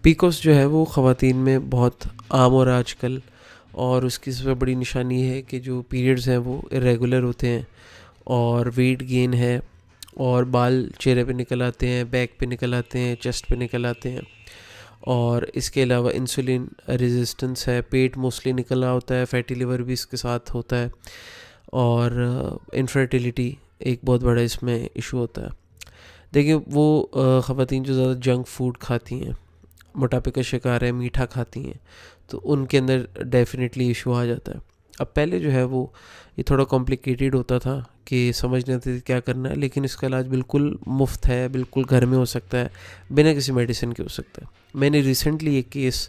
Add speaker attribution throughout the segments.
Speaker 1: पीकोस जो है वो ख़वातीन में बहुत आम हो रहा है आजकल, और उसकी सबसे बड़ी निशानी है कि जो पीरियड्स हैं वो इरेगुलर होते हैं और वेट गेन है, और बाल चेहरे पे निकल आते हैं, बैक पे निकल आते हैं, चेस्ट पे निकल आते हैं। और इसके अलावा इंसुलिन रेजिस्टेंस है, पेट मोस्टली निकल रहा होता है, फैटी लिवर भी इसके साथ होता है, और इनफर्टिलिटी एक बहुत बड़ा इसमें इशू होता है। देखिए वो ख़वातीन जो ज़्यादा जंक फूड खाती हैं, मोटापे का शिकार है, मीठा खाती हैं, तो उनके अंदर डेफिनेटली इशू आ जाता है। अब पहले जो है वो ये थोड़ा कॉम्प्लिकेटेड होता था कि समझ नहीं आती थी क्या करना है, लेकिन इसका इलाज बिल्कुल मुफ्त है, बिल्कुल घर में हो सकता है, बिना किसी मेडिसिन के हो सकता है। मैंने रिसेंटली एक केस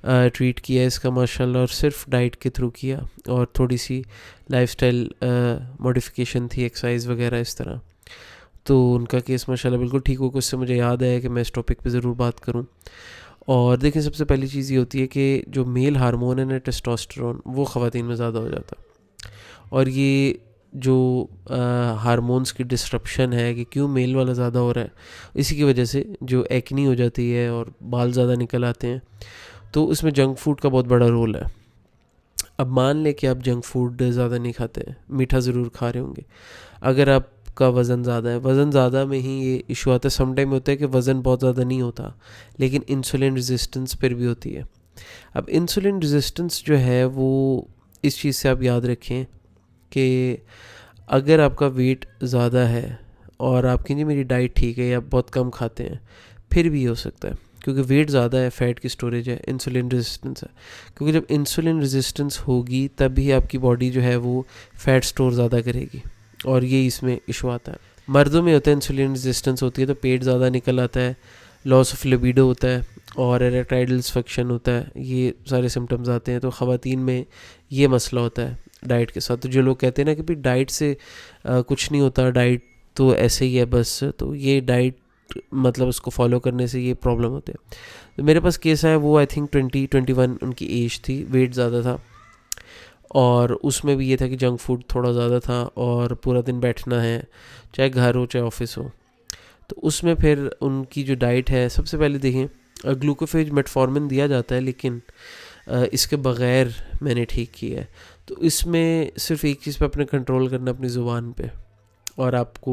Speaker 1: ट्रीट किया इसका माशाल्लाह, और सिर्फ डाइट के थ्रू किया, और थोड़ी सी लाइफस्टाइल मॉडिफिकेशन थी, एक्सरसाइज वगैरह इस तरह, तो उनका केस माशाल्लाह बिल्कुल ठीक हो गया। उससे मुझे याद आया कि मैं इस टॉपिक पे ज़रूर बात करूं। और देखिए सबसे पहली चीज़ ये होती है कि जो मेल हार्मोन है ना, टेस्टोस्टेरोन, वो ख़वातीन में ज़्यादा हो जाता है। और ये जो हार्मोन्स की डिस्ट्रप्शन है कि क्यों मेल वाला ज़्यादा हो रहा है, इसी की वजह से जो एक्नी हो जाती है और बाल ज़्यादा निकल आते हैं, तो इसमें जंक फूड का बहुत बड़ा रोल है। अब मान लें कि आप जंक फूड ज़्यादा नहीं खाते, मीठा ज़रूर खा रहे होंगे, अगर आपका वज़न ज़्यादा है, वज़न ज़्यादा में ही ये इशू आता है। समटाइम होता है कि वज़न बहुत ज़्यादा नहीं होता, लेकिन इंसुलिन रेजिस्टेंस फिर भी होती है। अब इंसुलिन रेजिस्टेंस जो है वो, इस चीज़ से आप याद रखें कि अगर आपका वेट ज़्यादा है और आप कहेंगे मेरी डाइट ठीक है या आप बहुत कम खाते हैं, फिर भी हो सकता है, क्योंकि वेट ज़्यादा है, फ़ैट की स्टोरेज है, इंसुलिन रेजिस्टेंस है। क्योंकि जब इंसुलिन रेजिस्टेंस होगी तभी आपकी बॉडी जो है वो फ़ैट स्टोर ज़्यादा करेगी, और ये इसमें इशू आता है। मर्दों में होता है इंसुलिन रेजिस्टेंस होती है तो पेट ज़्यादा निकल आता है, लॉस ऑफ लिबिडो होता है, और इरेक्टाइल डिसफंक्शन होता है, ये सारे सिम्टम्स आते हैं। तो ख़वातीन में ये मसला होता है डाइट के साथ। तो जो लोग कहते हैं ना कि भाई डाइट से कुछ नहीं होता, डाइट तो ऐसे ही है बस, तो ये डाइट मतलब उसको फॉलो करने से ये प्रॉब्लम होते हैं। तो मेरे पास केस है, वो आई थिंक 20-21 उनकी एज थी, वेट ज़्यादा था, और उसमें भी ये था कि जंक फूड थोड़ा ज़्यादा था, और पूरा दिन बैठना है, चाहे घर हो चाहे ऑफिस हो। तो उसमें फिर उनकी जो डाइट है, सबसे पहले देखें ग्लूकोफेज मेटफॉर्मिन दिया जाता है, लेकिन इसके बग़ैर मैंने ठीक किया है। तो इसमें सिर्फ एक चीज़ पे अपने कंट्रोल करना, अपनी ज़ुबान पे, और आपको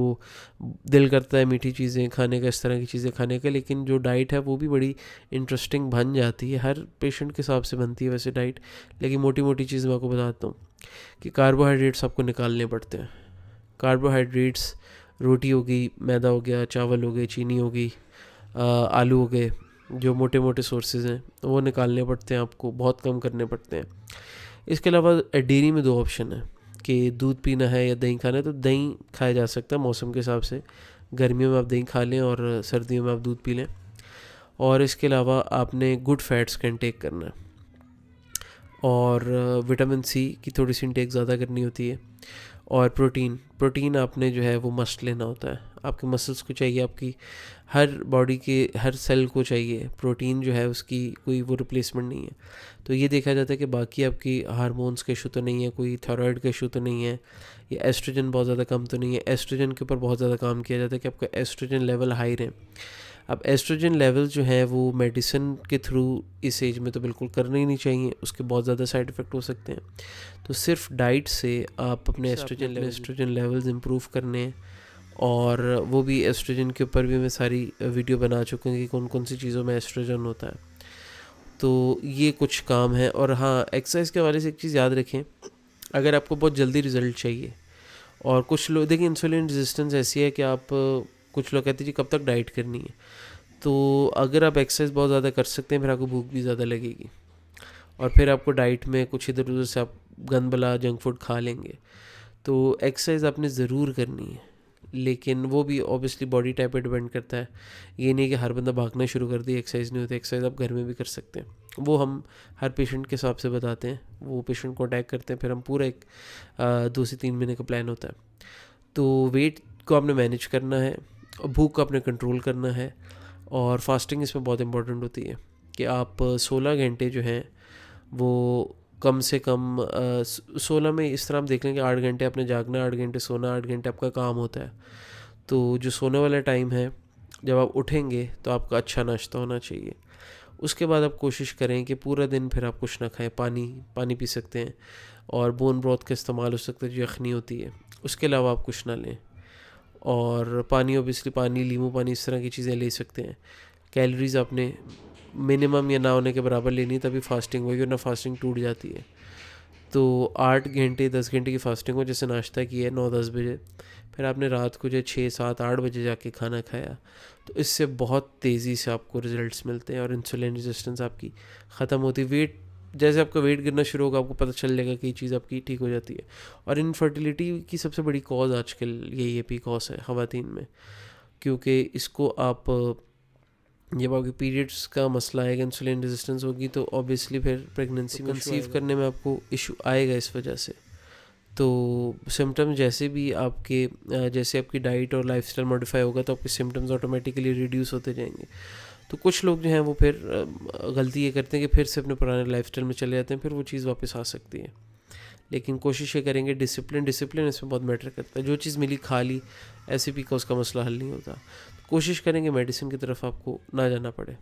Speaker 1: दिल करता है मीठी चीज़ें खाने का, इस तरह की चीज़ें खाने का, लेकिन जो डाइट है वो भी बड़ी इंटरेस्टिंग बन जाती है। हर पेशेंट के हिसाब से बनती है वैसे डाइट, लेकिन मोटी मोटी चीज़ मैं आपको बताता हूँ कि कार्बोहाइड्रेट्स आपको निकालने पड़ते हैं। कार्बोहाइड्रेट्स, रोटी हो गई, मैदा हो गया, चावल हो गए, चीनी हो गई, आलू हो गए, जो मोटे मोटे सोर्सेज हैं वो निकालने पड़ते हैं, आपको बहुत कम करने पड़ते हैं। इसके अलावा डेयरी में दो ऑप्शन है कि दूध पीना है या दही खाना है, तो दही खाया जा सकता है मौसम के हिसाब से। गर्मियों में आप दही खा लें और सर्दियों में आप दूध पी लें। और इसके अलावा आपने गुड फैट्स का इंटेक करना है, और विटामिन सी की थोड़ी सी इंटेक ज़्यादा करनी होती है, और प्रोटीन आपने जो है वो मस्ट लेना होता है। आपके मसल्स को चाहिए, आपकी हर बॉडी के हर सेल को चाहिए प्रोटीन, जो है उसकी कोई वो रिप्लेसमेंट नहीं है। तो ये देखा जाता है कि बाकी आपकी हार्मोन्स का इशू तो नहीं है, कोई थायराइड का इशू तो नहीं है, या एस्ट्रोजन बहुत ज़्यादा कम तो नहीं है। एस्ट्रोजन के ऊपर बहुत ज़्यादा काम किया जाता है कि आपका एस्ट्रोजन लेवल हाई रहे। अब एस्ट्रोजन लेवल जो है वो मेडिसिन के थ्रू इस एज में तो बिल्कुल करना ही नहीं चाहिए, उसके बहुत ज़्यादा साइड इफ़ेक्ट हो सकते हैं। तो सिर्फ डाइट से आप अपने एस्ट्रोजन लेवल्स इम्प्रूव करने हैं, और वो भी एस्ट्रोजन के ऊपर भी मैं सारी वीडियो बना चुका हूँ कि कौन कौन सी चीज़ों में एस्ट्रोजन होता है। तो ये कुछ काम है। और हाँ, एक्सरसाइज के हवाले से एक चीज़ याद रखें, अगर आपको बहुत जल्दी रिजल्ट चाहिए, और कुछ लोग देखिए इंसुलिन रेजिस्टेंस ऐसी है कि आप, कुछ लोग कहते हैं जी कब तक डाइट करनी है, तो अगर आप एक्सरसाइज बहुत ज़्यादा कर सकते हैं, फिर आपको भूख भी ज़्यादा लगेगी, और फिर आपको डाइट में कुछ इधर उधर से आप गंद बला जंक फूड खा लेंगे। तो एक्सरसाइज आपने ज़रूर करनी है, लेकिन वो भी ऑब्वियसली बॉडी टाइप पे डिपेंड करता है। ये नहीं कि हर बंदा भागना शुरू कर दिया एक्सरसाइज नहीं होती, एक्सरसाइज आप घर में भी कर सकते हैं। वो हम हर पेशेंट के हिसाब से बताते हैं, वो पेशेंट को अटैक करते हैं, फिर हम पूरा एक 2 से 3 महीने का प्लान होता है। तो वेट को आपने मैनेज करना है, और भूख को आपने कंट्रोल करना है, और फास्टिंग इसमें बहुत इंपॉर्टेंट होती है कि आप 16 घंटे जो हैं वो कम से कम 16 में इस तरह हम देख लें कि 8 घंटे आपने जागना, 8 घंटे सोना, 8 घंटे आपका काम होता है। तो जो सोने वाला टाइम है, जब आप उठेंगे तो आपका अच्छा नाश्ता होना चाहिए, उसके बाद आप कोशिश करें कि पूरा दिन फिर आप कुछ ना खाएं, पानी पानी पी सकते हैं, और बोन ब्रॉथ का इस्तेमाल हो सकता है जो यखनी होती है, उसके अलावा आप कुछ ना लें। और पानी, ओबियसली पानी, नींबू पानी, इस तरह की चीज़ें ले सकते हैं। कैलोरीज आपने मिनिमम या ना होने के बराबर लेनी है, तभी फास्टिंग होगी, वरना फास्टिंग टूट जाती है। तो 8 घंटे 10 घंटे की फास्टिंग हो, जैसे नाश्ता किया 9-10 बजे, फिर आपने रात को जो 6-7-8 बजे जाके खाना खाया, तो इससे बहुत तेज़ी से आपको रिजल्ट्स मिलते हैं और इंसुलिन रेजिस्टेंस आपकी ख़त्म होती है। वेट, जैसे आपका वेट गिरना शुरू होगा, आपको पता चल जाएगा कि ये चीज़ आपकी ठीक हो जाती है। और इनफर्टिलिटी की सबसे बड़ी कॉज आजकल यही है, पीकॉस है ख़वातीन में, क्योंकि इसको आप, जब आपके पीरियड्स का मसला आएगा, इंसुलिन रेजिस्टेंस होगी, तो ऑब्वियसली फिर प्रेगनेंसी में कंसीव करने में आपको इशू आएगा इस वजह से। तो सिम्टम्स जैसे भी आपके जैसे आपकी डाइट और लाइफस्टाइल मॉडिफाई होगा, तो आपके सिम्टम्स ऑटोमेटिकली रिड्यूस होते जाएंगे। तो कुछ लोग जो हैं वो फिर गलती ये करते हैं कि फिर से अपने पुराने लाइफस्टाइल में चले जाते हैं, फिर वो चीज़ वापस आ सकती है। लेकिन कोशिश ये करेंगे, डिसिप्लिन इसमें बहुत मैटर करता है। जो चीज़ मिली खा ली, ऐसे भी का उसका मसला हल नहीं होता। कोशिश करेंगे मेडिसिन की तरफ आपको ना जाना पड़े।